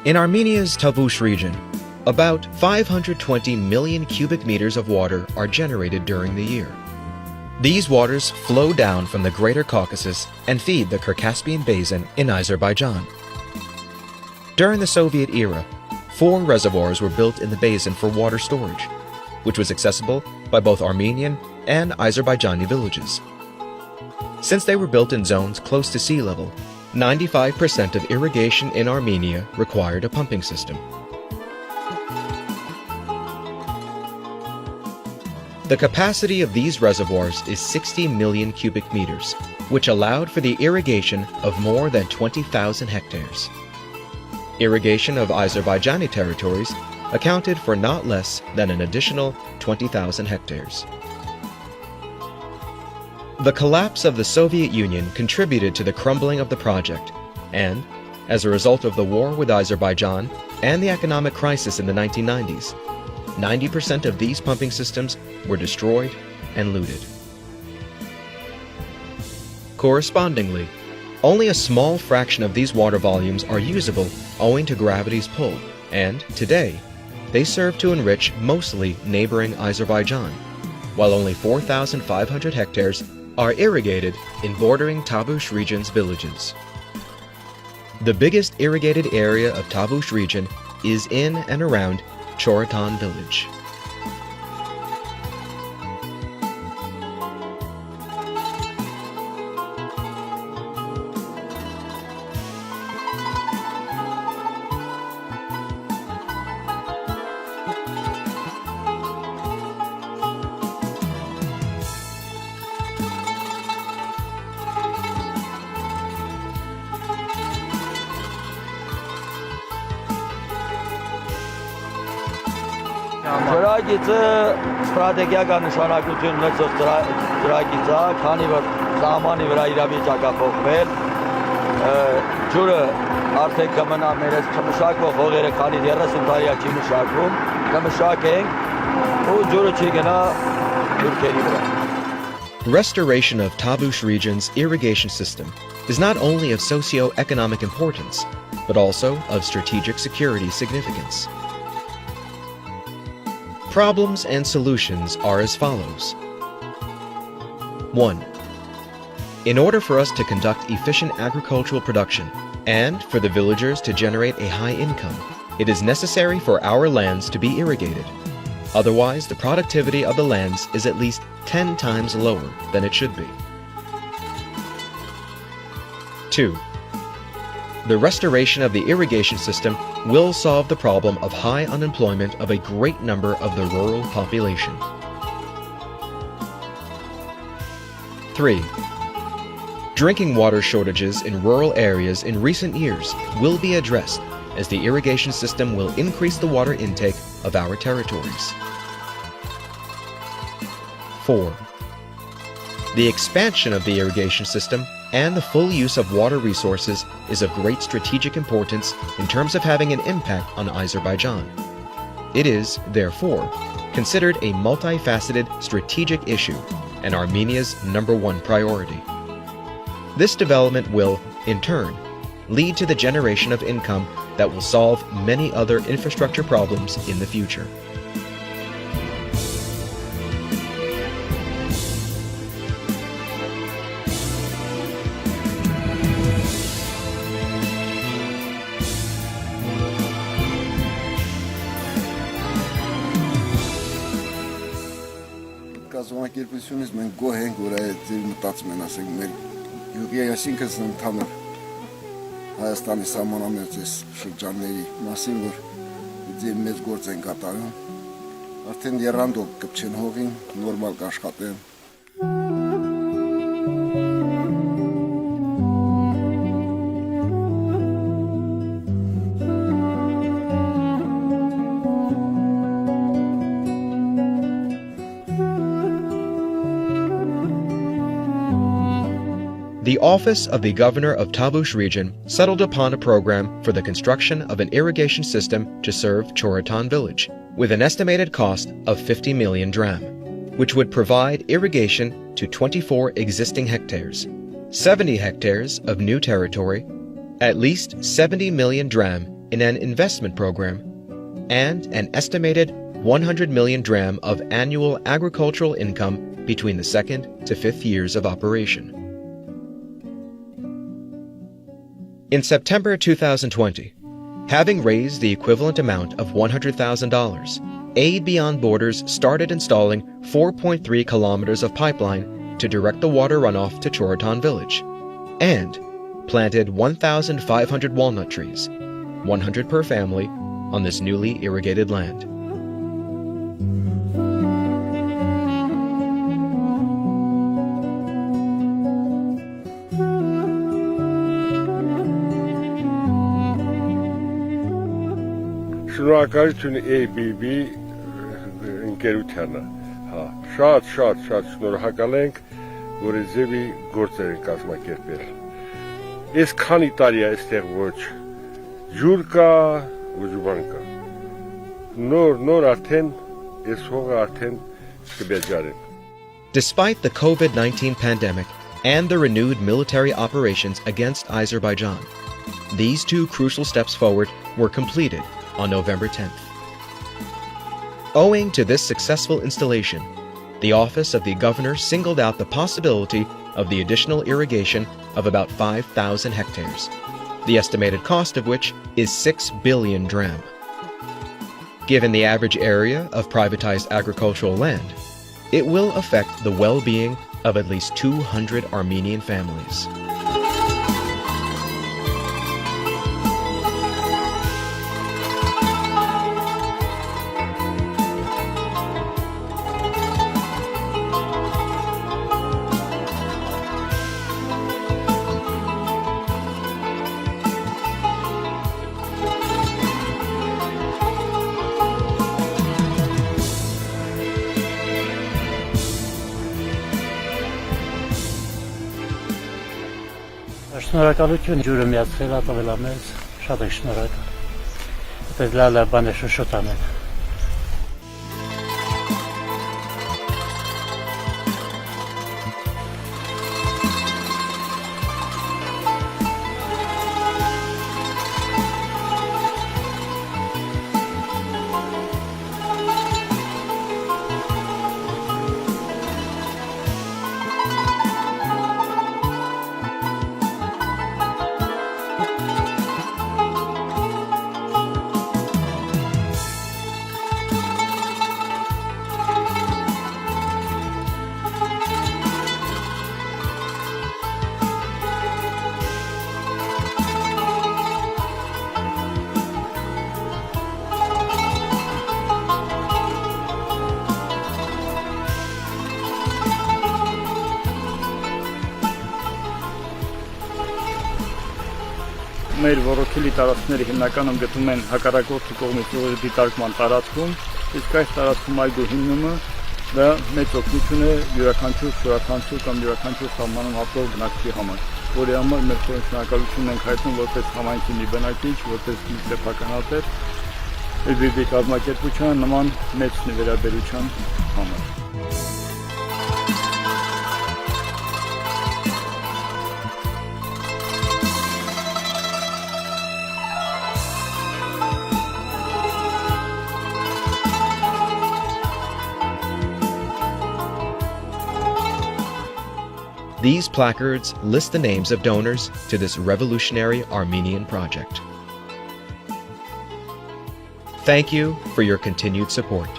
In Armenia's Tavush region, about 520 million cubic meters of water are generated during the year. These waters flow down from the Greater Caucasus and feed the Circaspian Basin in Azerbaijan. During the Soviet era, 4 reservoirs were built in the basin for water storage, which was accessible by both Armenian and Azerbaijani villages. Since they were built in zones close to sea level, 95% of irrigation in Armenia required a pumping system. The capacity of these reservoirs is 60 million cubic meters, which allowed for the irrigation of more than 20,000 hectares. Irrigation of Azerbaijani territories accounted for not less than an additional 20,000 hectares. The collapse of the Soviet Union contributed to the crumbling of the project, and, as a result of the war with Azerbaijan and the economic crisis in the 1990s, 90% of these pumping systems were destroyed and looted. Correspondingly, only a small fraction of these water volumes are usable owing to gravity's pull, and today, they serve to enrich mostly neighboring Azerbaijan, while only 4,500 hectares are irrigated in bordering Tavush region's villages. The biggest irrigated area of Tavush region is in and around Choratan village. Ծրագիծը ստրատեգիական նշանակություն ունեցող ծրագիծ է, քանի որ սահմանի վրա իրավիճակը փոխվել, ջուրը արդեն կմնա մեր այս չմշակվող հողերը, քանի 30 տարի չի մշակվում, կմշակենք ու ջուրը չի գնա ջուրքերի վրա. Restoration of Tavush region's irrigation system is not only of socio-economic importance, but also of strategic security significance. Problems and solutions are as follows. 1. In order for us to conduct efficient agricultural production and for the villagers to generate a high income, it is necessary for our lands to be irrigated. Otherwise, the productivity of the lands is at least 10 times lower than it should be. 2. The restoration of the irrigation system will solve the problem of high unemployment of a great number of the rural population. 3. Drinking water shortages in rural areas in recent years will be addressed as the irrigation system will increase the water intake of our territories. 4. The expansion of the irrigation system and the full use of water resources is of great strategic importance in terms of having an impact on Azerbaijan. It is, therefore, considered a multifaceted strategic issue and Armenia's #1 priority. This development will, in turn, lead to the generation of income that will solve many other infrastructure problems in the future. Կազմակերպությունից մենք գոհ ենք, որ այդ մտածում են, ասենք, մեր յուղի այսինքն ընդհանուր Հայաստանի սահմանամերձ շրջանների մասին, որ ձեր մեծ գործ են կատարում, արդեն եռանդով կպչեն հողին, նորմալ կաշխատեն։ The office of the governor of Tavush region settled upon a program for the construction of an irrigation system to serve Choratan village, with an estimated cost of 50 million dram, which would provide irrigation to 24 existing hectares, 70 hectares of new territory, at least 70 million dram in an investment program, and an estimated 100 million dram of annual agricultural income between the 2nd to 5th years of operation. In September 2020, having raised the equivalent amount of $100,000, Aid Beyond Borders started installing 4.3 kilometers of pipeline to direct the water runoff to Choratan village, and planted 1,500 walnut trees, 100 per family, on this newly irrigated land. Շնորհակալություն ABB ընկերությանը, շատ շնորհակալ ենք, որ ձևի գործեր են կազմակերպել։ Այս քանի տարի է այստեղ ոչ ջուր կա, ոչ բան կա։ Նոր արդեն այս հողը արդեն կբեջարեն։ Despite the COVID-19 pandemic and the renewed military operations against Azerbaijan, these two crucial steps forward were completed on November 10th. Owing to this successful installation, the office of the governor singled out the possibility of the additional irrigation of about 5,000 hectares, the estimated cost of which is 6 billion dram. Given the average area of privatized agricultural land, it will affect the well-being of at least 200 Armenian families. Շնորհակալություն ջուրը միացրել ատվել ամենից, շատ է շնորհակալ։ Այդպես լավ բան է շուտ անել։ Մեր ոռոգելի տարածքները հիմնականում գտնվում են հակառակորդի կողմից ուղիղ դիտարկման տարածքում, իսկ այս տարածքում այգու հիմնումը դա մեծ օգնություն է յուրաքանչյուր շրջանցու կամ յուրաքանչյուր սահմանում ապրող բնակչի համար, որի համար մեր շնորհակալությունն ենք հայտնում որպես համայնքի մի բնակիչ, որպես մի սեփականատեր, ABB կազմակերպության նման մեծ նվիրաբերության համար։ These placards list the names of donors to this revolutionary Armenian project. Thank you for your continued support.